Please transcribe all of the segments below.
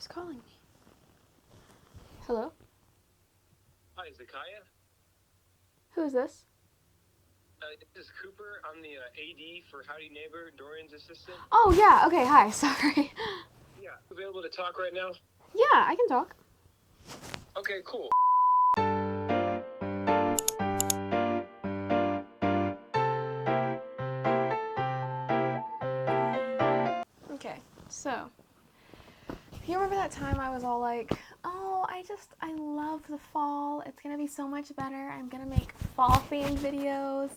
Who's calling me? Hello? Hi, Zakaya. Who is this? This is Cooper. I'm the AD for Howdy Neighbor, Dorian's assistant. Oh, yeah. Okay, hi. Sorry. Yeah. Available to talk right now? Yeah, I can talk. Okay, cool. Okay, so, you remember that time I was all like, oh, I love the fall. It's gonna be so much better. I'm gonna make fall-themed videos,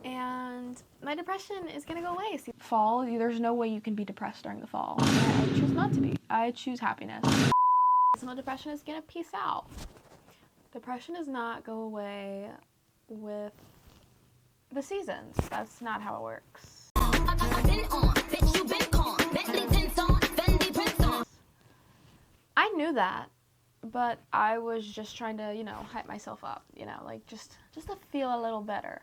and my depression is gonna go away. See, fall, there's no way you can be depressed during the fall. I choose not to be. I choose happiness. So depression is gonna peace out. Depression does not go away with the seasons. That's not how it works. I knew that, but I was just trying to, hype myself up, like just to feel a little better.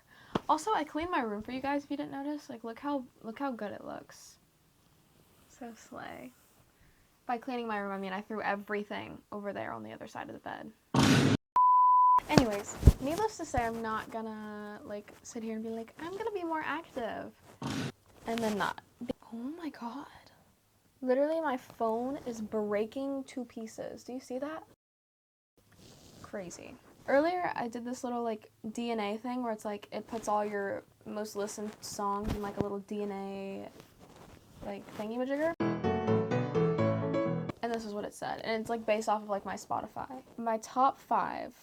Also, I cleaned my room for you guys if you didn't notice. Like, look how good it looks. So slay. By cleaning my room, I mean I threw everything over there on the other side of the bed. Anyways, needless to say, I'm not gonna, sit here and be like, I'm gonna be more active. And then not. Oh my god. Literally, my phone is breaking to pieces. Do you see that? Crazy. Earlier, I did this little, DNA thing where it's it puts all your most listened songs in, a little DNA, thingy-majigger. And this is what it said. And it's, based off of, my Spotify. My top 5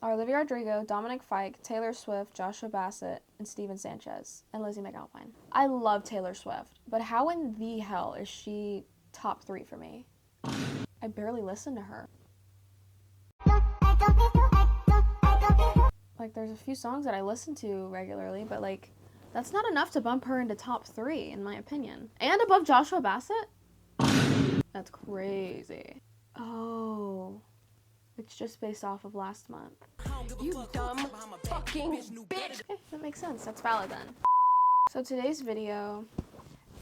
are Olivia Rodrigo, Dominic Fike, Taylor Swift, Joshua Bassett, and Steven Sanchez, and Lizzie McAlpine. I love Taylor Swift, but how in the hell is she top 3 for me? I barely listen to her. There's a few songs that I listen to regularly, but, that's not enough to bump her into top 3, in my opinion. And above Joshua Bassett? That's crazy. Oh. It's just based off of last month. You dumb fucking bitch. Okay, that makes sense. That's valid then. So today's video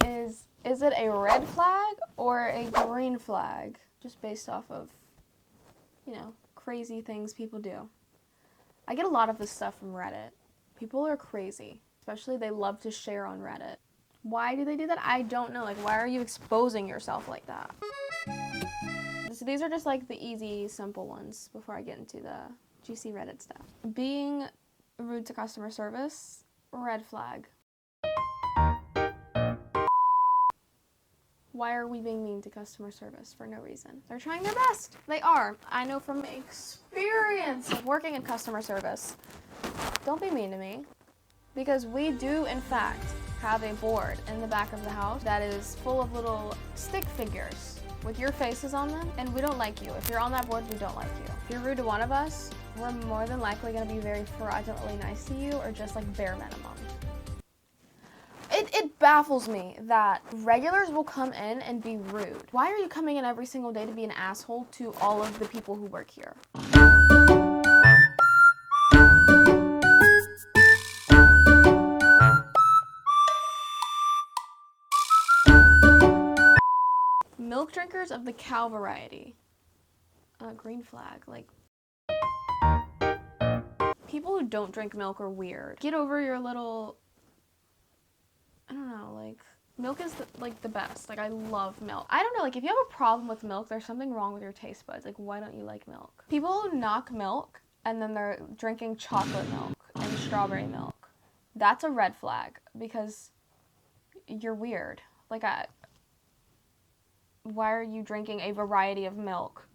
is it a red flag or a green flag? Just based off of, crazy things people do. I get a lot of this stuff from Reddit. People are crazy. Especially they love to share on Reddit. Why do they do that? I don't know. Why are you exposing yourself like that? So these are just the easy, simple ones before I get into the juicy Reddit stuff. Being rude to customer service, red flag. Why are we being mean to customer service for no reason? They're trying their best. They are. I know from experience of working in customer service. Don't be mean to me. Because we do, in fact, have a board in the back of the house that is full of little stick figures with your faces on them, and we don't like you. If you're on that board, we don't like you. If you're rude to one of us, we're more than likely going to be very fraudulently nice to you, or just bare minimum. It baffles me that regulars will come in and be rude. Why are you coming in every single day to be an asshole to all of the people who work here? Milk drinkers of the cow variety. Green flag. People who don't drink milk are weird. Get over your little, I don't know, milk is the best. I love milk. I don't know, if you have a problem with milk, there's something wrong with your taste buds. Why don't you like milk? People who knock milk and then they're drinking chocolate milk and strawberry milk. That's a red flag because you're weird. Why are you drinking a variety of milk,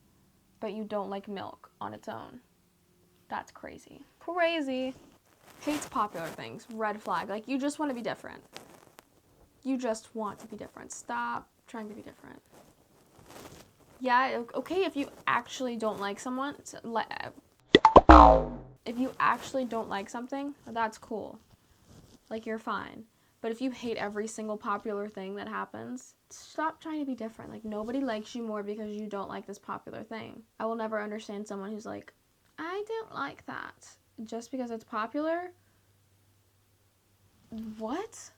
but you don't like milk on its own? That's crazy. Crazy. Hates popular things. Red flag. You just want to be different. You just want to be different. Stop trying to be different. Yeah, okay, if you actually don't like someone, if you actually don't like something, that's cool. You're fine. But if you hate every single popular thing that happens, stop trying to be different. Nobody likes you more because you don't like this popular thing. I will never understand someone who's I don't like that. Just because it's popular? What?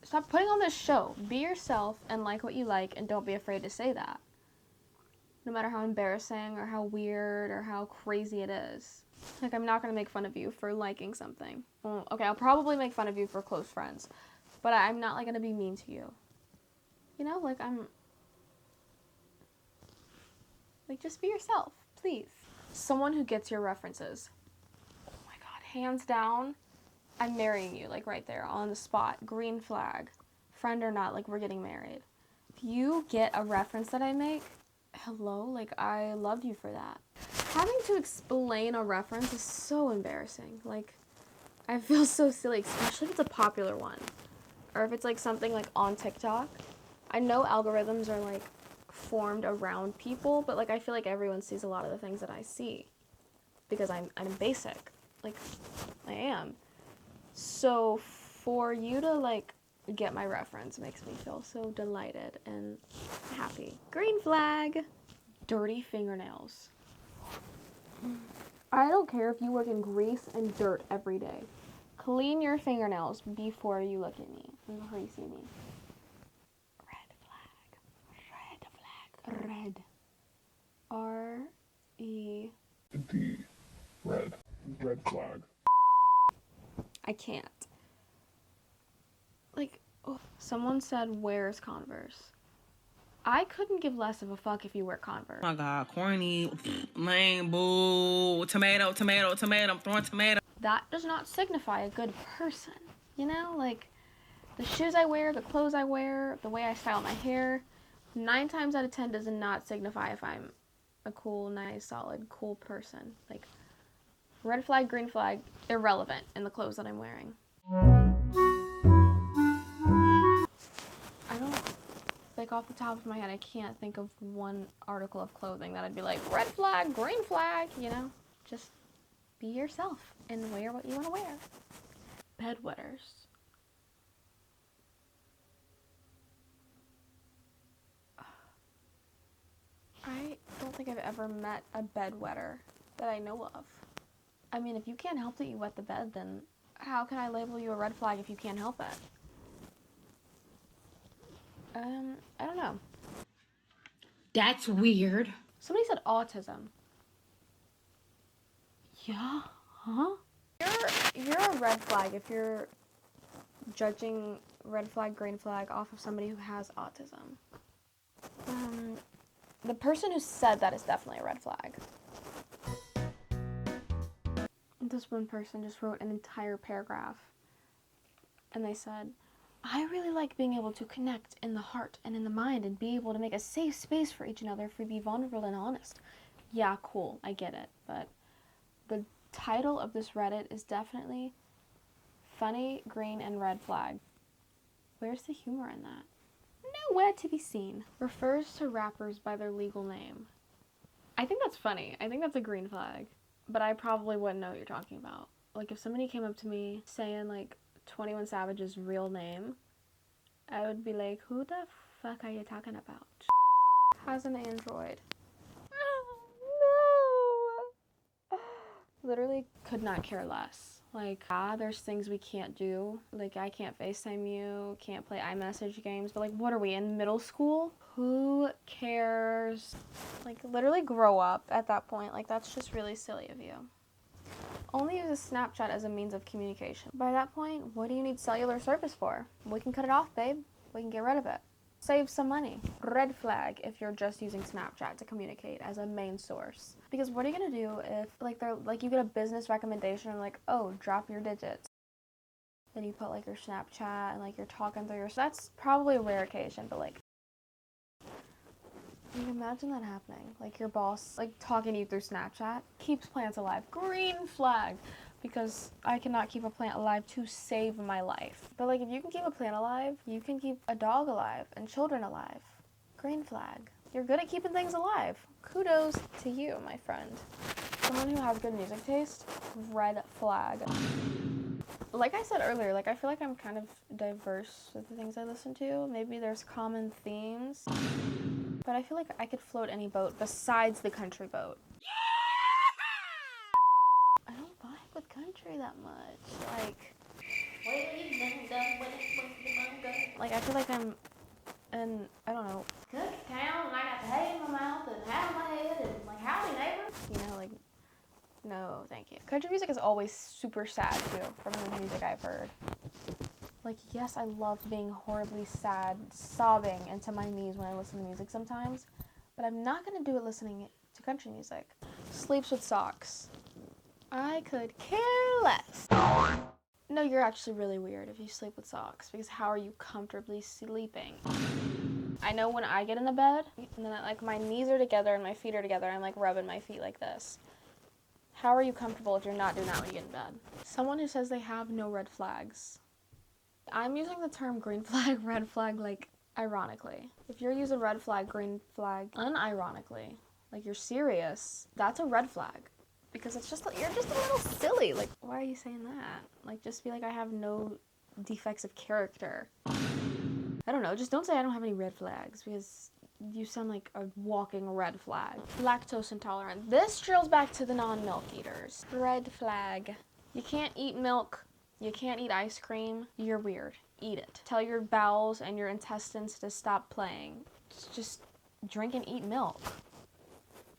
Stop putting on this show. Be yourself and like what you like, and don't be afraid to say that. no matter how embarrassing or how weird or how crazy it is. Like, I'm not gonna make fun of you for liking something. Well, okay, I'll probably make fun of you for close friends, but I'm not, like, gonna be mean to you. You know, like, like, just be yourself, please. Someone who gets your references. Oh my God, hands down, I'm marrying you, like, right there, on the spot. Green flag. Friend or not, like, we're getting married. If you get a reference that I make, hello, like, I love you for that. Having to explain a reference is so embarrassing. Like, I feel so silly, especially if it's a popular one. Or if it's, like, something, like, on TikTok. I know algorithms are, like, formed around people, but, like, I feel like everyone sees a lot of the things that I see. Because I'm basic. Like, I am. So, for you to, like, get my reference makes me feel so delighted and happy. Green flag. Dirty fingernails. I don't care if you work in grease and dirt every day. Clean your fingernails before you look at me, before you see me. Red flag. Red flag. Red. R-E-D. Red. Red flag. I can't. Like, oh, someone said, where's Converse? I couldn't give less of a fuck if you wear Converse. Oh my God, corny, lame, boo, tomato, tomato, tomato, I'm throwing tomato. That does not signify a good person, you know? Like, the shoes I wear, the clothes I wear, the way I style my hair, 9 times out of 10 does not signify if I'm a cool, nice, solid, cool person. Like, red flag, green flag, irrelevant in the clothes that I'm wearing. I don't, like, off the top of my head, I can't think of one article of clothing that I'd be like, red flag, green flag, you know? Just be yourself and wear what you want to wear. Bedwetters. I don't think I've ever met a bedwetter that I know of. I mean, if you can't help that you wet the bed, then how can I label you a red flag if you can't help it? I don't know. That's weird. Somebody said autism. Yeah? Huh? You're a red flag if you're judging red flag, green flag off of somebody who has autism. The person who said that is definitely a red flag. This one person just wrote an entire paragraph. And they said, I really like being able to connect in the heart and in the mind and be able to make a safe space for each other if we be vulnerable and honest. Yeah, cool, I get it. But the title of this Reddit is definitely funny, green, and red flag. Where's the humor in that? Nowhere to be seen. Refers to rappers by their legal name. I think that's funny. I think that's a green flag. But I probably wouldn't know what you're talking about. Like, if somebody came up to me saying, like, 21 Savage's real name, I would be like, who the fuck are you talking about? Has an Android. No! Literally could not care less. Like, there's things we can't do. Like, I can't FaceTime you, can't play iMessage games, but, like, what are we, in middle school? Who cares? Like, literally grow up at that point. Like, that's just really silly of you. Only use Snapchat as a means of communication. By that point, what do you need cellular service for? We can cut it off, babe. We can get rid of it. Save some money. Red flag if you're just using Snapchat to communicate as a main source. Because what are you gonna do if, like, you get a business recommendation and, like, oh, drop your digits. Then you put, like, your Snapchat and, like, you're talking through that's probably a rare occasion, but, like, you can imagine that happening. Like, your boss, like, talking to you through Snapchat keeps plants alive. Green flag. Because I cannot keep a plant alive to save my life. But, like, if you can keep a plant alive, you can keep a dog alive and children alive. Green flag. You're good at keeping things alive. Kudos to you, my friend. Someone who has good music taste, red flag. Like I said earlier, like, I feel like I'm kind of diverse with the things I listen to. Maybe there's common themes. But I feel like I could float any boat besides the country boat. I don't vibe with country that much. Like, I feel like I'm in, I don't know, Cook town and I got the hay in my mouth and have my No, thank you. Country music is always super sad too, from the music I've heard. Like, yes, I love being horribly sad, sobbing into my knees when I listen to music sometimes, but I'm not gonna do it listening to country music. Sleeps with socks. I could care less. No, you're actually really weird if you sleep with socks, because how are you comfortably sleeping? I know when I get in the bed, and then like my knees are together and my feet are together, I'm like rubbing my feet like this. How are you comfortable if you're not doing that when you get in bed? Someone who says they have no red flags. I'm using the term green flag, red flag, like, ironically. If you're using red flag, green flag, unironically, like you're serious, that's a red flag. Because it's just, you're just a little silly. Like, why are you saying that? Like, just be like, I have no defects of character. I don't know, just don't say I don't have any red flags, because you sound like a walking red flag. Lactose intolerant. This drills back to the non-milk eaters. Red flag. You can't eat milk. You can't eat ice cream. You're weird. Eat it. Tell your bowels and your intestines to stop playing. Just drink and eat milk.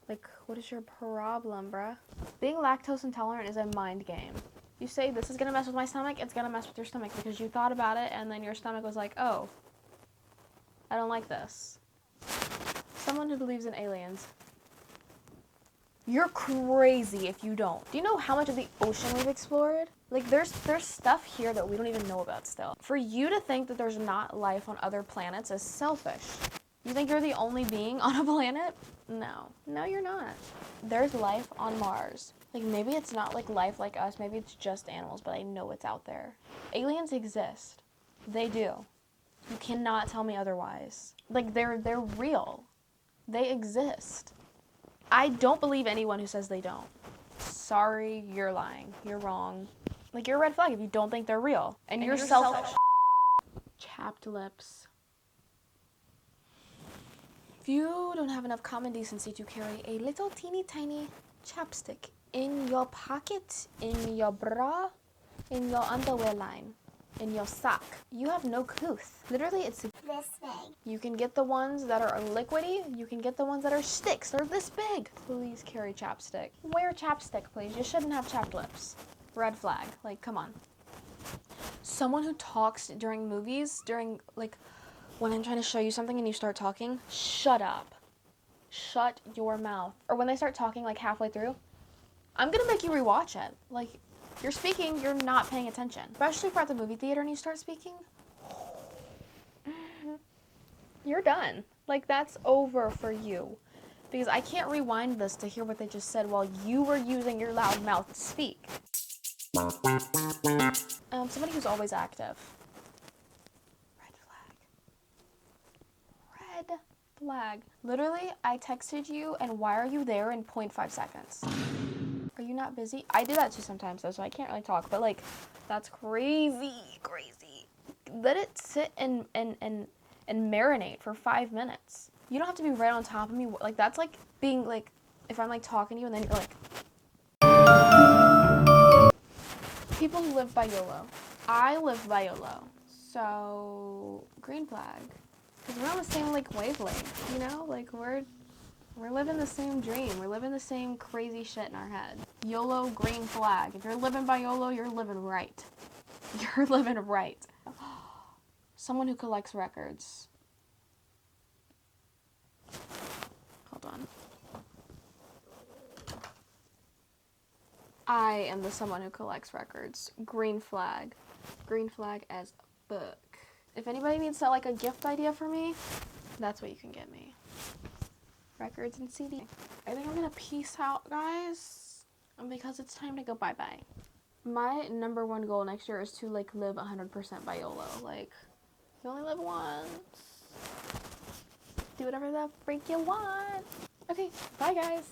Like, what is your problem, bruh? Being lactose intolerant is a mind game. You say, this is gonna mess with my stomach, it's gonna mess with your stomach because you thought about it and then your stomach was like, oh, I don't like this. Someone who believes in aliens. You're crazy if you don't. Do you know how much of the ocean we've explored? Like, there's stuff here that we don't even know about still. For you to think that there's not life on other planets is selfish. You think you're the only being on a planet? No. No, you're not. There's life on Mars. Like, maybe it's not like life like us. Maybe it's just animals, but I know it's out there. Aliens exist. They do. You cannot tell me otherwise. Like, they're real. They exist. I don't believe anyone who says they don't. Sorry, you're lying. You're wrong. Like, you're a red flag if you don't think they're real. And you're selfish. Chapped lips. If you don't have enough common decency to carry a little teeny tiny chapstick in your pocket, in your bra, in your underwear line, in your sock, you have no couth. Literally, it's this big. You can get the ones that are liquidy. You can get the ones that are sticks. They're this big. Please carry chapstick. Wear chapstick, please. You shouldn't have chapped lips. Red flag. Like, come on. Someone who talks during movies, during, like, when I'm trying to show you something and you start talking, shut up. Shut your mouth. Or when they start talking, like, halfway through, I'm gonna make you rewatch it. Like, you're speaking, you're not paying attention. Especially if we're at the movie theater and you start speaking. You're done. Like, that's over for you. Because I can't rewind this to hear what they just said while you were using your loud mouth to speak. Somebody who's always active. Red flag. Red flag. Literally, I texted you and why are you there in 0.5 seconds? Are you not busy? I do that too sometimes though, so I can't really talk, but like, that's crazy. Let it sit and marinate for 5 minutes. You don't have to be right on top of me. Like, that's like being like, if I'm like talking to you and then you're like. People who live by YOLO. I live by YOLO. So, green flag. Because we're on the same like wavelength, you know? Like, we're living the same dream. We're living the same crazy shit in our head. YOLO, green flag. If you're living by YOLO, you're living right. You're living right. Someone who collects records. Hold on. I am the someone who collects records. Green flag. Green flag as fuck. If anybody needs to, like, a gift idea for me, that's what you can get me. Records and CD. I think I'm gonna peace out, guys, because it's time to go bye-bye. My #1 goal next year is to, like, live 100% by YOLO. Like, you only live once. Do whatever the freak you want. Okay, bye, guys.